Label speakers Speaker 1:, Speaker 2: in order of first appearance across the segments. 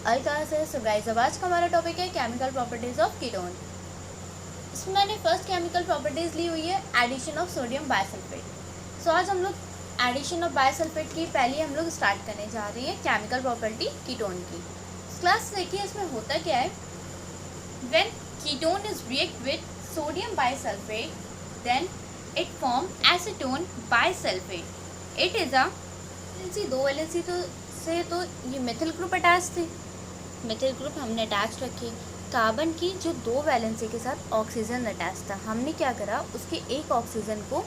Speaker 1: So guys, अब आज का हमारा टॉपिक है केमिकल प्रॉपर्टीज ऑफ कीटोन। इसमें मैंने फर्स्ट केमिकल प्रॉपर्टीज ली हुई है एडिशन ऑफ सोडियम बाइसल्फेट। सो आज हम लोग एडिशन ऑफ बाइसल्फेट की पहले हम लोग स्टार्ट करने जा रहे हैं केमिकल प्रॉपर्टी कीटोन की। क्लास देखिए, इसमें होता क्या है, when ketone is react with sodium bisulphate then it form acetone bisulphate. It is a दो वैलेंसी तो ये मिथिल ग्रुप अटैच थे, मिथिल ग्रुप हमने अटैच रखे। कार्बन की जो दो वैलेंसी के साथ ऑक्सीजन अटैच था, हमने क्या करा, उसके एक ऑक्सीजन को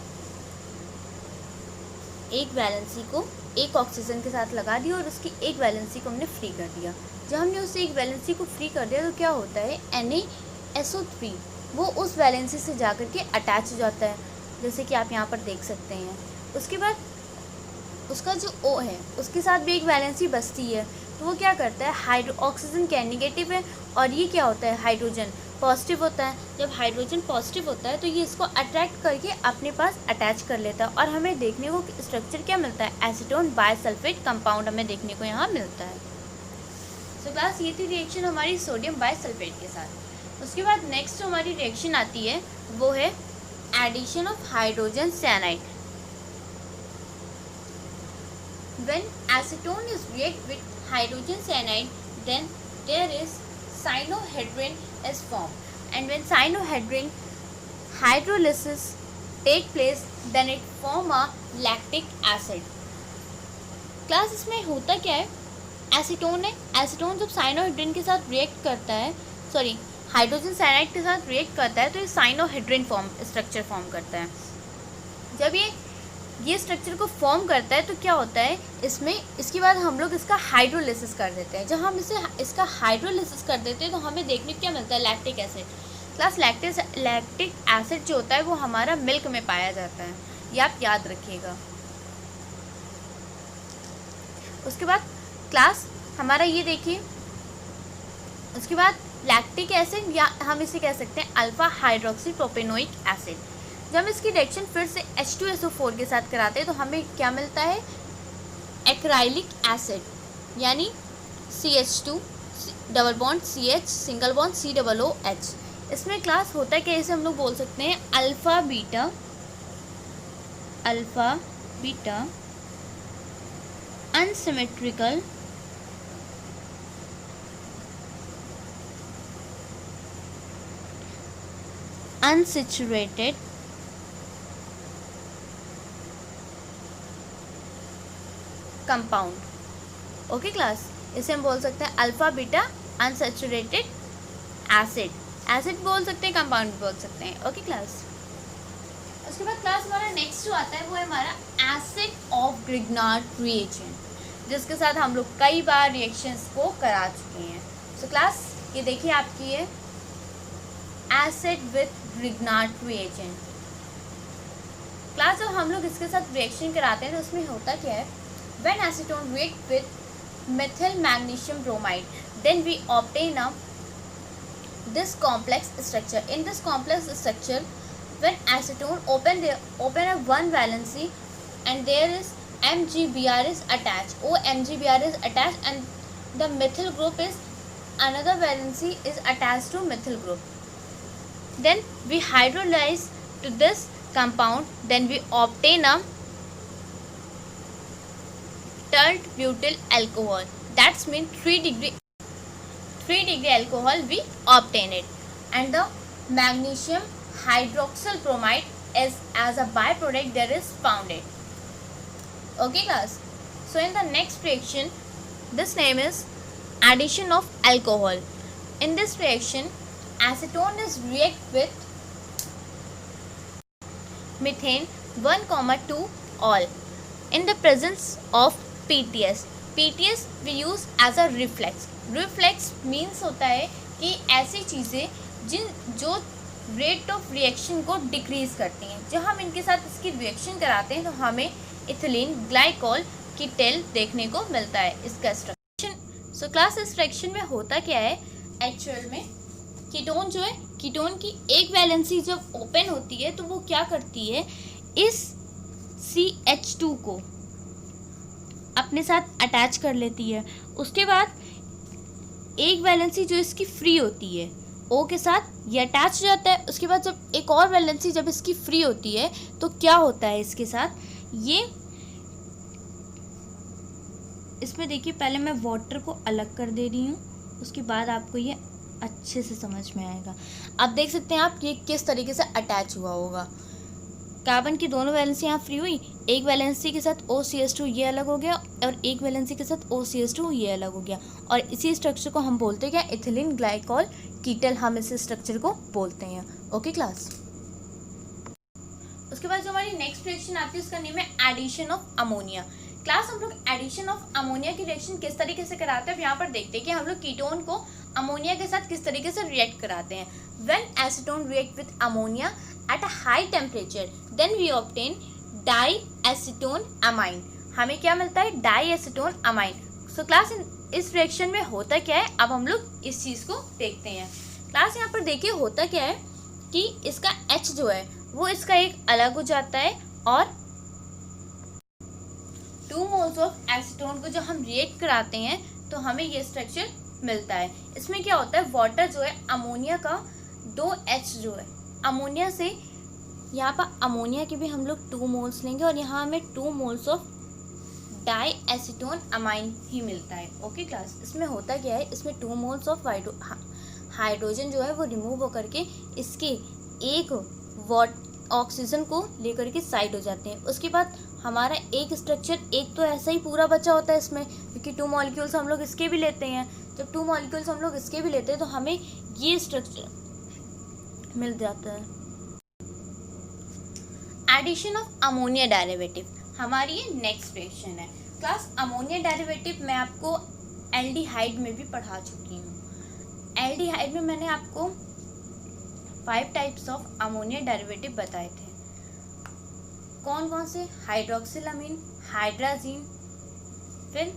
Speaker 1: एक वैलेंसी को एक ऑक्सीजन के साथ लगा दिया और उसकी एक वैलेंसी को हमने फ्री कर दिया। जब हमने उससे एक वैलेंसी को फ्री कर दिया तो क्या होता है, NaSO3 वो उस वैलेंसी से जाकर के अटैच हो जाता है, जैसे कि आप यहाँ पर देख सकते हैं। उसके बाद उसका जो O है उसके साथ भी एक वैलेंसी बचती है, तो वो क्या करता है, ऑक्सीजन क्या नेगेटिव है और ये क्या होता है, हाइड्रोजन पॉजिटिव होता है। जब हाइड्रोजन पॉजिटिव होता है तो ये इसको अट्रैक्ट करके अपने पास अटैच कर लेता है और हमें देखने को स्ट्रक्चर क्या मिलता है, एसीटोन बाइसल्फेट कंपाउंड हमें देखने को यहाँ मिलता है। सो क्लास, ये थी रिएक्शन हमारी सोडियम बाइसल्फेट के साथ। उसके बाद नेक्स्ट जो हमारी रिएक्शन आती है वो है addition of hydrogen cyanide. When acetone is react with hydrogen cyanide, then there is cyanohydrin is formed, and when cyanohydrin hydrolysis take place, then it form a lactic acid. Class, इसमें होता क्या है, acetone है, acetone जब cyanohydrin के साथ react करता है, सॉरी हाइड्रोजन साइनाइड के साथ रिएक्ट करता है तो ये साइनोहाइड्रिन स्ट्रक्चर फॉर्म करता है। जब ये स्ट्रक्चर को फॉर्म करता है तो क्या होता है, इसके बाद हम लोग इसका हाइड्रोलिसिस कर देते हैं। जब हम इसका हाइड्रोलिसिस कर देते हैं तो हमें देखने को क्या मिलता है, lactic acid. Class, lactic acid जो होता है वो हमारा मिल्क में पाया जाता है, ये आप याद रखिएगा। उसके बाद क्लास हमारा ये देखिए, उसके बाद लैक्टिक एसिड या हम इसे कह सकते हैं अल्फा हाइड्रोक्सी प्रोपेनोइक एसिड। जब इसकी रिएक्शन फिर से H2SO4 के साथ कराते हैं तो हमें क्या मिलता है, एक्राइलिक एसिड, यानी CH2 double bond CH single bond COOH। इसमें क्लास होता है कि इसे हम लोग बोल सकते हैं alpha beta unsymmetrical unsaturated compound. Okay class, इसे हम बोल सकते हैं अल्फा बीटा अनसैचुरेटेड एसिड बोल सकते हैं, कंपाउंड बोल सकते हैं। ओके क्लास, उसके बाद क्लास हमारा नेक्स्ट जो आता है वो है हमारा एसिड ऑफ ग्रिग्नार्ड रिएजेंट, जिसके साथ हम लोग कई बार रिएक्शंस को करा चुके हैं। सो क्लास, ये देखिए आपकी है acid with Grignard reagent. Class, जब हम लोग इसके साथ रिएक्शन कराते हैं तो उसमें होता क्या है, when acetone react with methyl magnesium bromide, then we obtain this complex structure. In this complex structure, when acetone open a one valency and there is MgBr is attached, MgBr is attached, and the methyl group is another valency is attached to methyl group. Then we hydrolyze to this compound, then we obtain a tert butyl alcohol. That's mean 3 degree alcohol we obtain it, and the magnesium hydroxyl bromide is as a byproduct there is found it. Okay class, so in the next reaction, this name is addition of alcohol. In this reaction, acetone is react with methane 1,2 all in the presence of PTS we use as a reflex means होता है कि ऐसी चीज़ें जो rate of reaction को decrease करती हैं। जब हम इनके साथ इसकी रिएक्शन कराते हैं तो हमें इथिलीन ग्लाइकोल कीटल देखने को मिलता है इसका स्ट्रक्चर। सो क्लास, इस रिएक्शन में होता क्या है, एक्चुअल में कीटोन जो है, कीटोन की एक वैलेंसी जब ओपन होती है तो वो क्या करती है, इस CH2 को अपने साथ अटैच कर लेती है। उसके बाद एक वैलेंसी जो इसकी फ्री होती है O के साथ ये अटैच हो जाता है। उसके बाद जब एक और वैलेंसी जब इसकी फ्री होती है तो क्या होता है इसके साथ, ये इसमें देखिए पहले मैं वाटर को अलग कर दे रही हूँ, उसके बाद आपको ये अच्छे से समझ में आएगा। अब देख सकते हैं आप ये किस तरीके से अटैच हुआ होगा। कार्बन की दोनों वैलेंसी यहाँ फ्री हुई, एक वैलेंसी के साथ OCH2 ये अलग हो गया और एक वैलेंसी के साथ OCH2 ये अलग हो गया, और इसी स्ट्रक्चर को हम बोलते हैं क्या, इथिलीन ग्लाइकॉल कीटल, हम इस स्ट्रक्चर को बोलते हैं। Okay class. उसके बाद जो हमारी नेक्स्ट रिएक्शन आती है उसका नेम है एडिशन ऑफ अमोनिया। क्लास हम लोग एडिशन ऑफ अमोनिया की रिएक्शन किस तरीके से कराते हैं, अब यहाँ पर देखते हैं कि हम लोग कीटोन को अमोनिया के साथ किस तरीके से रिएक्ट कराते हैं। When acetone react with ammonia at a high temperature then we obtain di acetone amine. हमें क्या मिलता है, di acetone amine. So class इस रिएक्शन में होता क्या है, अब हम लोग इस चीज़ को देखते हैं। क्लास यहाँ पर देखिए होता क्या है कि इसका H जो है वो इसका एक अलग हो जाता है, और 2 मोल्स ऑफ एसीटोन को जब हम रिएक्ट कराते हैं तो हमें ये स्ट्रक्चर मिलता है। इसमें क्या होता है, वाटर जो है अमोनिया का 2H जो है अमोनिया से, यहाँ पर अमोनिया के भी हम लोग 2 मोल्स लेंगे और यहाँ हमें 2 moles of di acetone amine ही मिलता है। Okay class. इसमें होता क्या है, इसमें 2 मोल्स ऑफ हाइड्रोजन जो है वो रिमूव होकर के इसके एक ऑक्सीजन को लेकर के साइड हो जाते हैं। उसके बाद हमारा एक स्ट्रक्चर एक तो ऐसा ही पूरा बचा होता है इसमें, क्योंकि 2 मॉलिक्यूल्स हम लोग इसके भी लेते हैं। जब 2 मॉलिक्यूल्स हम लोग इसके भी लेते हैं तो हमें ये स्ट्रक्चर मिल जाता है। एडिशन ऑफ अमोनिया डेरिवेटिव हमारी ये नेक्स्ट रिएक्शन है। क्लास अमोनिया डेरिवेटिव मैं आपको एल्डिहाइड में भी पढ़ा चुकी हूँ। एल्डिहाइड में मैंने आपको 5 टाइप्स ऑफ अमोनिया डेरिवेटिव बताए थे। कौन कौन से, हाइड्रोक्सिलामीन, हाइड्राजीन, फिर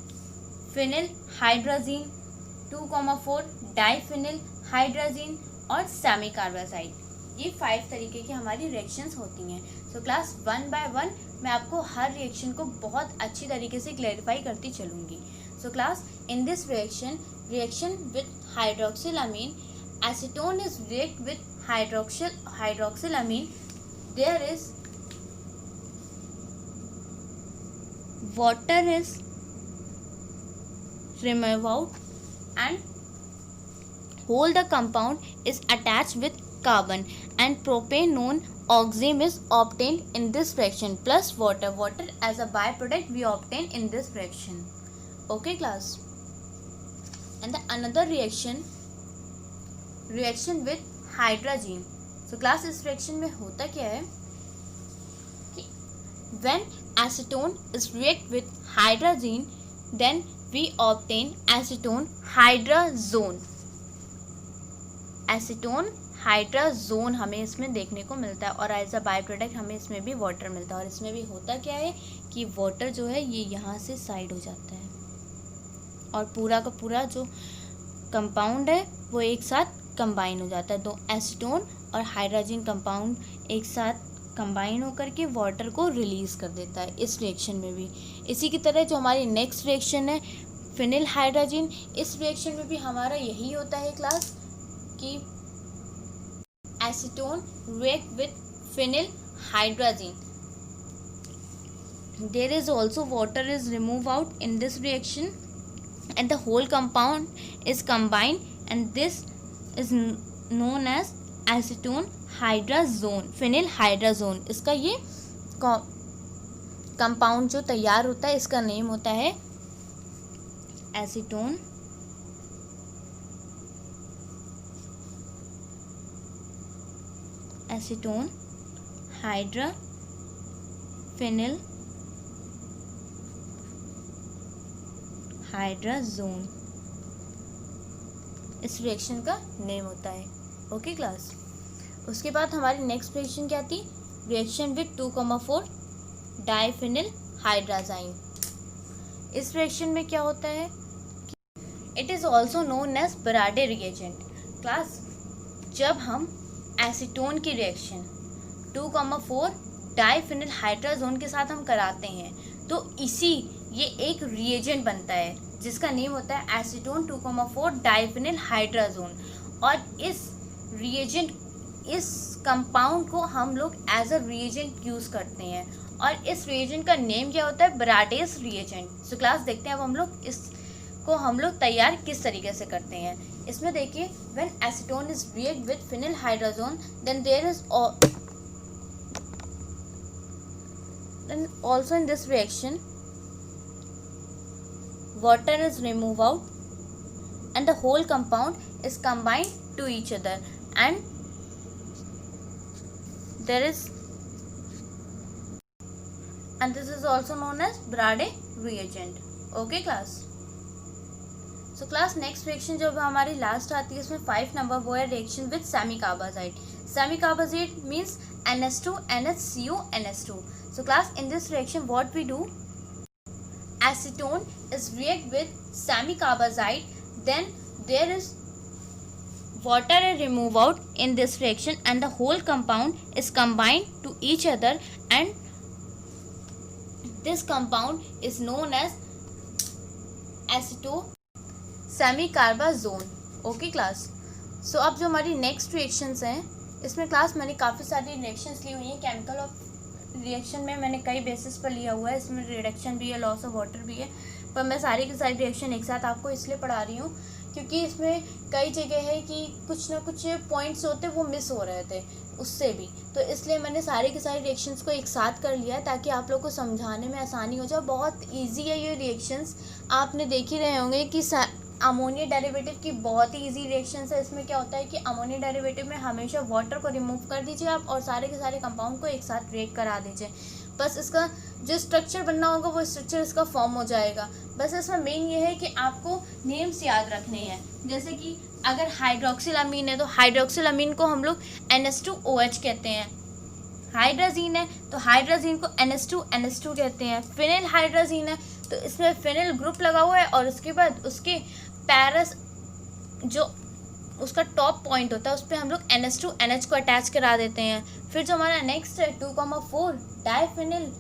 Speaker 1: फिनिल हाइड्राजीन, 2,4 डाइफिनिल हाइड्राजीन और सेमी कार्बासाइड। ये 5 तरीके की हमारी रिएक्शंस होती हैं। सो क्लास 1 बाय 1 मैं आपको हर रिएक्शन को बहुत अच्छी तरीके से क्लैरिफाई करती चलूँगी। So class in this reaction with hydroxylamine, acetone is react with hydroxylamine, there is water is removed out and whole the compound is attached with carbon and propanone oxime is obtained in this reaction plus water as a byproduct we obtain in this reaction. Okay class. And the another reaction with hydrazine. So class इस reaction में होता क्या है कि when acetone is react with hydrazine then we obtain acetone hydrazone. acetone hydrazone हमें इसमें देखने को मिलता है और एज अ बाय प्रोडक्ट हमें इसमें भी वाटर मिलता है। और इसमें भी होता क्या है कि वाटर जो है ये यहाँ से साइड हो जाता है और पूरा का पूरा जो कंपाउंड है वो एक साथ कंबाइन हो जाता है। दो एसीटोन और हाइड्रोजन कंपाउंड एक साथ कंबाइन होकर के वाटर को रिलीज़ कर देता है इस रिएक्शन में भी। इसी की तरह जो हमारी नेक्स्ट रिएक्शन है फिनिल हाइड्रोजन, इस रिएक्शन में भी हमारा यही होता है क्लास कि acetone react with phenyl hydrogen, there is also water is removed out in this reaction and the whole compound is combined and this is known as acetone hydrazone, phenyl hydrazone। इसका ये compound जो तैयार होता है इसका name होता है acetone hydra phenyl hydrazone, इस रिएक्शन का नेम होता है। Okay class. उसके बाद हमारी नेक्स्ट रिएक्शन क्या थी, रिएक्शन विद 2,4 डाइफिनिल हाइड्राजाइन। इस रिएक्शन में क्या होता है, it is also known as Brady reagent. Class जब हम एसीटोन की रिएक्शन 2,4 डाइफिनिल हाइड्राजोन के साथ हम कराते हैं तो ये एक रिएजेंट बनता है जिसका नेम होता है एसीटोन 2,4 डाइफिनिल हाइड्राजोन। और इस रिएजेंट, इस कंपाउंड को हम लोग एज अ रिएजेंट यूज़ करते हैं, और इस रिएजेंट का नेम क्या होता है, ब्राडेस रिएजेंट। सो क्लास देखते हैं अब हम लोग इसको हम लोग तैयार किस तरीके से करते हैं। इसमें देखिए, when acetone is react with phenyl hydrazone then there is then also in this reaction water is removed out and the whole compound is combined to each other and there is, and this is also known as Brade reagent. Okay class, so class next reaction जो हमारी last आती है इसमें 5 number, वो है reaction with semi carbazide. Semi carbazide means NH2 NHCO NH2. So class, in this reaction what we do, acetone is react with semi carbazide, then there is water is removed out in this reaction and the whole compound is combined to each other and this compound is known as aceto semi carbazone. Okay class, so अब जो हमारी next reactions हैं इसमें class मैंने काफ़ी सारी reactions ली हुई हैं। केमिकल ऑफ रिएक्शन में मैंने कई बेसिस पर लिया हुआ है, इसमें रिडक्शन भी है, लॉस ऑफ वाटर भी है, पर मैं सारी की सारी रिएक्शन एक साथ आपको इसलिए पढ़ा रही हूँ क्योंकि इसमें कई जगह है कि कुछ ना कुछ पॉइंट्स होते वो मिस हो रहे थे उससे भी, तो इसलिए मैंने सारी की सारी रिएक्शंस को एक साथ कर लिया है ताकि आप लोग को समझाने में आसानी हो जाए। बहुत ईजी है ये रिएक्शंस, आपने देख ही रहे होंगे कि अमोनिया डेरिवेटिव की बहुत ही इजी रिएक्शंस है। इसमें क्या होता है कि अमोनिया डेरिवेटिव में हमेशा वाटर को रिमूव कर दीजिए आप और सारे के सारे कंपाउंड को एक साथ रिएक्ट करा दीजिए, बस इसका जो स्ट्रक्चर बनना होगा वो स्ट्रक्चर इसका फॉर्म हो जाएगा। बस इसमें मेन ये है कि आपको नेम्स याद रखने हैं, जैसे कि अगर हाइड्रोक्सिल अमीन है तो हाइड्रोक्सिल अमीन को हम लोग NH2OH कहते हैं, हाइड्राजीन है तो हाइड्राजीन को NH2NH2 कहते हैं, फिनिल हाइड्राजीन है तो इसमें फिनिल ग्रुप लगा हुआ है और उसके बाद उसके पैरस जो उसका टॉप पॉइंट होता है उस पर हम लोग NH2NH को अटैच करा देते हैं। फिर जो हमारा नेक्स्ट है 2,4 डाइफिनिल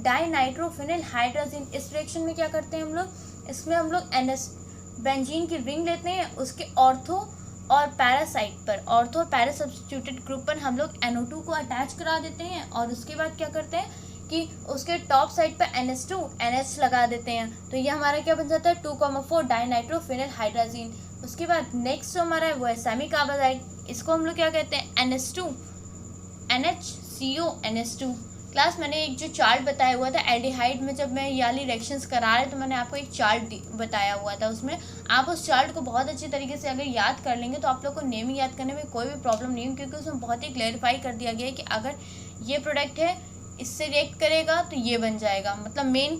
Speaker 1: डाइनाइट्रोफिनिल हाइड्राजीन, इस रिएक्शन में क्या करते हैं हम लोग, इसमें हम लोग बेंजीन की रिंग लेते हैं, उसके ऑर्थो और पैरा साइड पर, ऑर्थो और पैरा सब्स्टिट्यूटेड ग्रुप पर हम लोग NO2 को अटैच करा देते हैं और उसके बाद क्या करते हैं कि उसके टॉप साइड पर NH2NH लगा देते हैं, तो ये हमारा क्या बन जाता है 2,4 डाइनाइट्रोफिनिल हाइड्राजीन। उसके बाद नेक्स्ट जो हमारा है वो है सेमी कार्बाइड, इसको हम लोग क्या कहते हैं NH2NHCO क्लास मैंने एक जो चार्ट बताया हुआ था एल्डिहाइड में, जब मैं ये वाली रिएक्शंस करा रहे तो मैंने आपको एक चार्ट बताया हुआ था, उसमें आप उस चार्ट को बहुत अच्छी तरीके से अगर याद कर लेंगे तो आप लोग को नेमिंग याद करने में कोई भी प्रॉब्लम नहीं है, क्योंकि उसमें बहुत ही क्लैरिफाई कर दिया गया है कि अगर ये प्रोडक्ट है इससे रिएक्ट करेगा तो ये बन जाएगा। मतलब मेन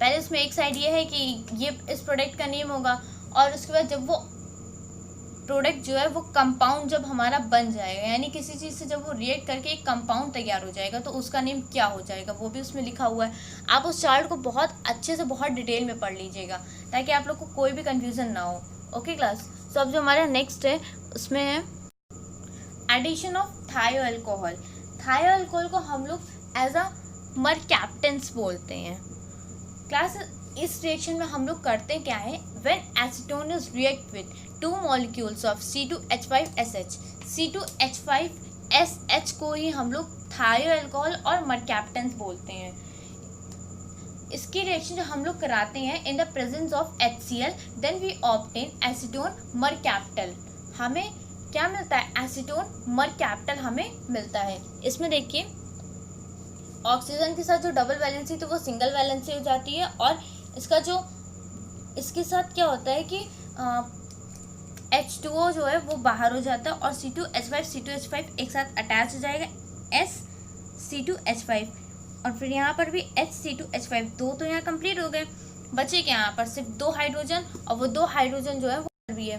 Speaker 1: पहले उसमें एक साइड ये है कि ये इस प्रोडक्ट का नेम होगा और उसके बाद जब वो प्रोडक्ट जो है वो कंपाउंड जब हमारा बन जाएगा, यानी किसी चीज़ से जब वो रिएक्ट करके एक कंपाउंड तैयार हो जाएगा तो उसका नेम क्या हो जाएगा वो भी उसमें लिखा हुआ है। आप उस चार्ट को बहुत अच्छे से बहुत डिटेल में पढ़ लीजिएगा ताकि आप लोग को कोई भी कंफ्यूजन ना हो। ओके क्लास, सो अब जो हमारा नेक्स्ट है उसमें है एडिशन ऑफ थायो अल्कोहल। थायो अल्कोहल को हम लोग एज अ मरकैप्टेंस बोलते हैं। क्लास इस रिएक्शन में हम लोग करते क्या है, when acetone is react with 2 molecules of C2H5SH, C2H5SH को ही हम लोग थायो अल्कोहल और मरकैप्टेंस बोलते हैं। इसकी रिएक्शन जो हम लोग कराते हैं in the presence of HCl then we obtain acetone mercaptal. हमें क्या मिलता है, एसीटोन मरकैप्टल हमें मिलता है। इसमें देखिए ऑक्सीजन के साथ जो डबल वैलेंसी तो वो सिंगल वैलेंसी हो जाती है और इसका जो इसके साथ क्या होता है कि H2O जो है वो बाहर हो जाता है और C2H5 एक साथ अटैच हो जाएगा SC2H5 और फिर यहाँ पर भी HC2H5, दो तो यहाँ कंप्लीट हो गए, बचे क्या यहाँ पर सिर्फ 2 हाइड्रोजन और वो 2 हाइड्रोजन जो है वो भी है।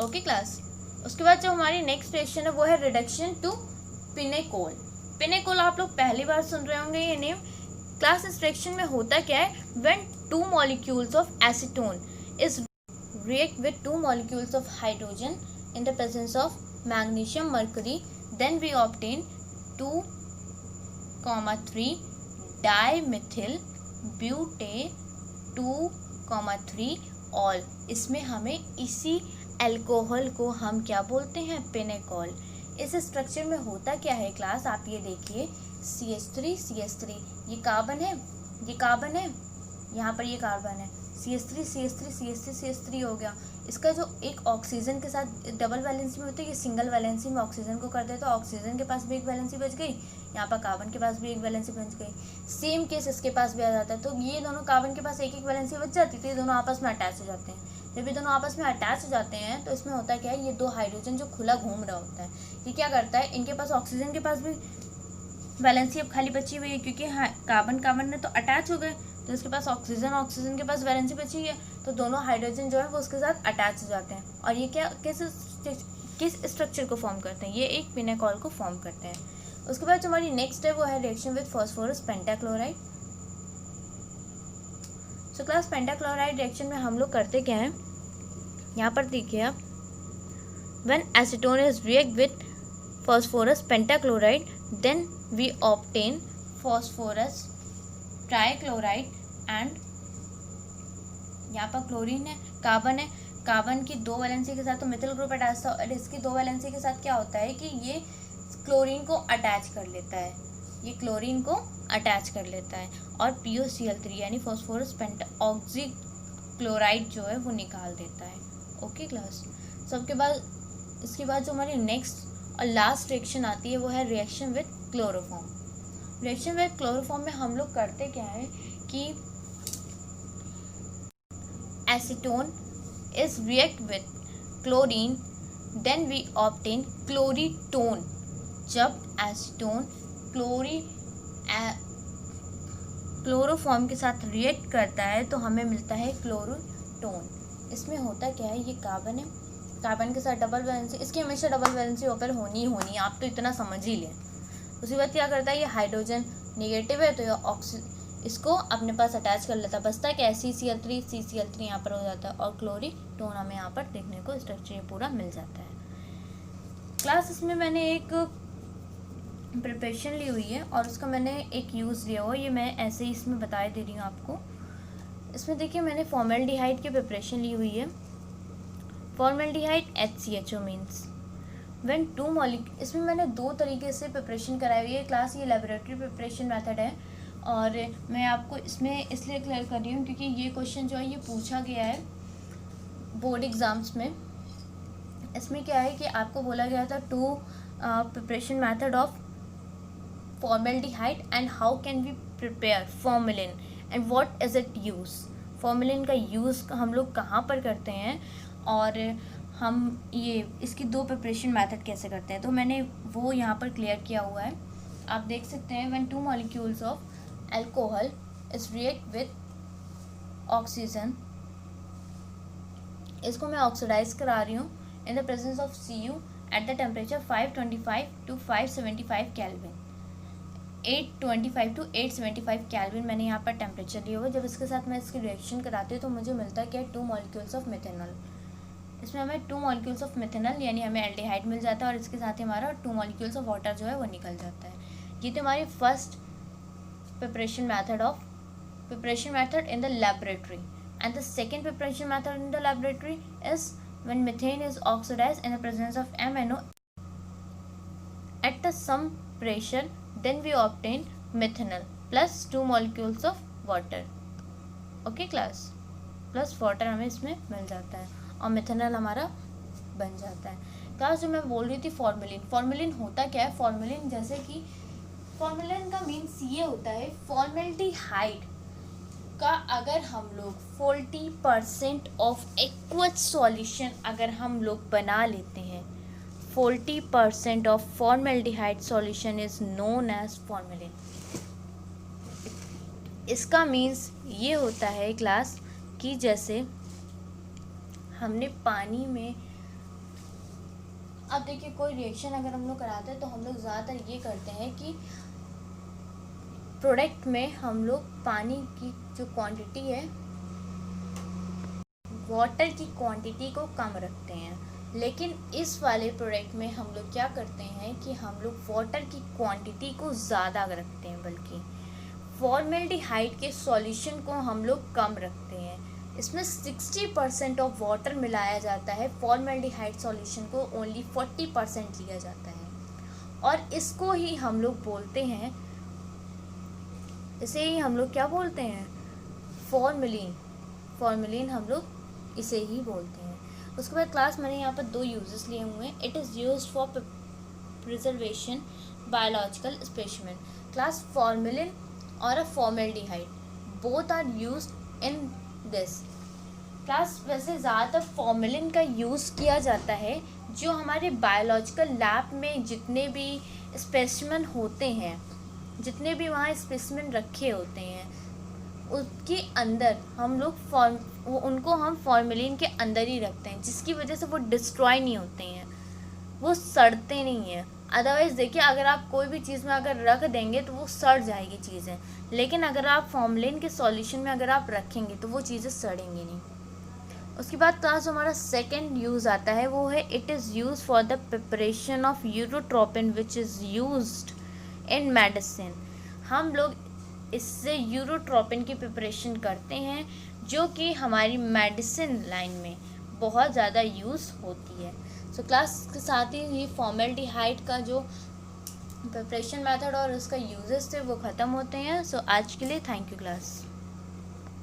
Speaker 1: ओके क्लास, उसके बाद जो हमारी नेक्स्ट रिएक्शन है वो है रिडक्शन टू पिनेकोल। पिनेकोल आप लोग पहली बार सुन रहे होंगे ये नेम। क्लास इस रिएक्शन में होता क्या है, when 2 molecules of acetone is react with 2 molecules of hydrogen in the presence of magnesium mercury, then we obtain 2,3 dimethyl butane 2 3 all. इसमें हमें इसी अल्कोहल को हम क्या बोलते हैं, पिनेकॉल। इस स्ट्रक्चर में होता क्या है क्लास, आप ये देखिए CH3 ये कार्बन है, ये कार्बन है, यहाँ पर ये कार्बन है, CH3 हो गया। इसका जो एक ऑक्सीजन के साथ डबल वैलेंसी में होता है, ये सिंगल वैलेंसी में ऑक्सीजन को कर दे, तो ऑक्सीजन के पास भी एक वैलेंसी बच गई, यहाँ पर कार्बन के पास भी एक वैलेंसी बच गई। सेम केस इसके पास भी आ जाता है, तो ये दोनों कार्बन के पास एक एक वैलेंसी बच जाती थी, ये दोनों आपस में अटैच हो जाते हैं। जब ये दोनों आपस में अटैच हो जाते हैं तो इसमें होता क्या है, ये दो हाइड्रोजन जो खुला घूम रहा होता है, ये क्या करता है, इनके पास ऑक्सीजन के पास भी वैलेंसी अब खाली बची हुई है, क्योंकि कार्बन में तो अटैच हो गए, तो इसके पास ऑक्सीजन के पास वैलेंसी बची है, तो दोनों हाइड्रोजन जो है वो उसके साथ अटैच हो जाते हैं, और ये क्या किस स्ट्रक्चर को फॉर्म करते हैं, ये एक पिनेकॉल को फॉर्म करते हैं। उसके बाद जो हमारी नेक्स्ट है वो है reaction with phosphorus pentachloride. So class pentachloride reaction में हम लोग करते क्या है, यहाँ पर देखिए आप, when acetone is react with phosphorus pentachloride then we obtain phosphorus trichloride and, यहाँ पर क्लोरीन है, कार्बन की दो वैलेंसी के साथ तो मिथिल ग्रुप अटैच था, और इसकी दो वैलेंसी के साथ क्या होता है कि ये क्लोरीन को अटैच कर लेता है, ये क्लोरीन को अटैच कर लेता है, और POCl3 यानी फॉस्फोरस पेंटाऑक्सी क्लोराइड जो है वो निकाल देता है। ओके क्लास, सबके बाद इसके बाद जो हमारी नेक्स्ट और लास्ट रिएक्शन आती है वो है reaction with chloroform. Reaction with chloroform में हम लोग करते क्या है कि acetone is react with chlorine then we obtain chloretone. जब एसीटोन क्लोरोफॉर्म के साथ रिएक्ट करता है तो हमें मिलता है क्लोरोटोन। इसमें होता क्या है, ये कार्बन है, कार्बन के साथ डबल वैलेंसी, इसकी हमेशा डबल वैलेंसी ऊपर होनी ही होनी, आप तो इतना समझ ही लें। उसी बात क्या करता है, ये हाइड्रोजन नेगेटिव है तो ये इसको अपने पास अटैच कर लेता है, बचता है क्या, CCl3 यहाँ पर हो जाता है, और क्लोरीटोन हमें यहाँ पर देखने को स्ट्रक्चर पूरा मिल जाता है। क्लास इसमें मैंने एक प्रिपरेशन ली हुई है और उसका मैंने एक यूज़ लिया हुआ, ये मैं ऐसे ही इसमें बता दे रही हूँ आपको। इसमें देखिए मैंने फॉर्मेल्डिहाइड की प्रिपरेशन ली हुई है। Formaldehyde HCHO means when two molecule, इसमें मैंने दो तरीके से प्रिपरेशन कराई हुई है क्लास, ये लेबोरेटरी प्रिपरेशन मेथड है, और मैं आपको इसमें इसलिए क्लियर कर रही हूँ क्योंकि ये क्वेश्चन जो है ये पूछा गया है बोर्ड एग्ज़ाम्स में। इसमें क्या है कि आपको बोला गया था to preparation method of formaldehyde and how can we prepare formalin and what is it use. Formalin का यूज़ हम लोग कहाँ पर करते हैं और हम ये इसकी दो प्रिपरेशन मेथड कैसे करते हैं, तो मैंने वो यहाँ पर क्लियर किया हुआ है, आप देख सकते हैं। When two molecules of alcohol is react with oxygen, इसको मैं ऑक्सीडाइज करा रही हूँ इन the presence of Cu at the temperature 525 to 575 kelvin, 825 to 875 kelvin मैंने यहाँ पर टेम्परेचर लिया हुआ है। जब इसके साथ मैं इसकी रिएक्शन कराती हूँ तो मुझे मिलता है क्या, 2 मॉलिक्यूल्स ऑफ मिथेनॉल। इसमें हमें 2 मॉलिक्यूल्स ऑफ मिथेनॉल यानी हमें एल्डिहाइड मिल जाता है, और इसके साथ ही हमारा 2 मॉलिक्यूल्स ऑफ वाटर जो है वो निकल जाता है। ये तो हमारी first preparation method in the laboratory, and the second preparation method in the laboratory is when methane is oxidized in the presence of MnO at some pressure, then we obtain methanol plus 2 molecules of water. Okay class, plus water हमें इसमें मिल जाता है और methanol हमारा बन जाता है। Class जो मैं बोल रही थी फॉर्मेलिन होता क्या है, फॉर्मेलिन जैसे कि फॉर्मेलिन का मीन्स ये होता है फॉर्मेल्डिहाइड का अगर हम लोग 40% ऑफ एक्वस सॉल्यूशन अगर हम लोग बना लेते हैं, 40% of formaldehyde solution is known as formalin. इसका मीन्स ये होता है क्लास कि जैसे हमने पानी में, अब देखिए कोई रिएक्शन अगर हम लोग कराते हैं तो हम लोग ज़्यादातर ये करते हैं कि प्रोडक्ट में हम लोग पानी की जो क्वांटिटी है वाटर की क्वांटिटी को कम रखते हैं, लेकिन इस वाले प्रोडक्ट में हम लोग क्या करते हैं कि हम लोग वाटर की क्वांटिटी को ज़्यादा रखते हैं, बल्कि फॉर्मेल्डिहाइड के सॉल्यूशन को हम लोग कम रखते हैं। इसमें 60% ऑफ वाटर मिलाया जाता है, फॉर्मेल्डिहाइड सॉल्यूशन को ओनली 40% लिया जाता है, और इसको ही हम लोग बोलते हैं, इसे ही हम लोग क्या बोलते हैं, फॉर्मेलिन हम लोग इसे ही बोलते हैं। उसके बाद क्लास मैंने यहाँ पर 2 यूजेस लिए हुए हैं। It is used for preservation biological specimen. Class formalin और uh formaldehyde both are used in this class. वैसे ज़्यादातर फॉर्मेलिन का यूज़ किया जाता है जो हमारे बायोलॉजिकल लैब में जितने भी स्पेसिमेन होते हैं, जितने भी वहाँ स्पेसिमेन रखे होते हैं, उसके अंदर हम लोग उनको हम फॉर्मेलिन के अंदर ही रखते हैं, जिसकी वजह से वो डिस्ट्रॉय नहीं होते हैं, वो सड़ते नहीं हैं। अदरवाइज़ देखिए, अगर आप कोई भी चीज़ में अगर रख देंगे तो वो सड़ जाएगी चीज़ें, लेकिन अगर आप फॉर्मेलिन के सॉल्यूशन में अगर आप रखेंगे तो वो चीज़ें सड़ेंगी नहीं। उसके बाद क्लास हमारा सेकंड यूज़ आता है, वो है it is use for the preparation of urotropine which is used in medicine. हम लोग इससे यूरोट्रोपिन की प्रिपरेशन करते हैं, जो कि हमारी मेडिसिन लाइन में बहुत ज़्यादा यूज़ होती है। सो क्लास के साथ ही ये फॉर्मेल्डिहाइड का जो प्रिपरेशन मेथड और उसका यूजेस थे वो ख़त्म होते हैं। सो आज के लिए थैंक यू क्लास।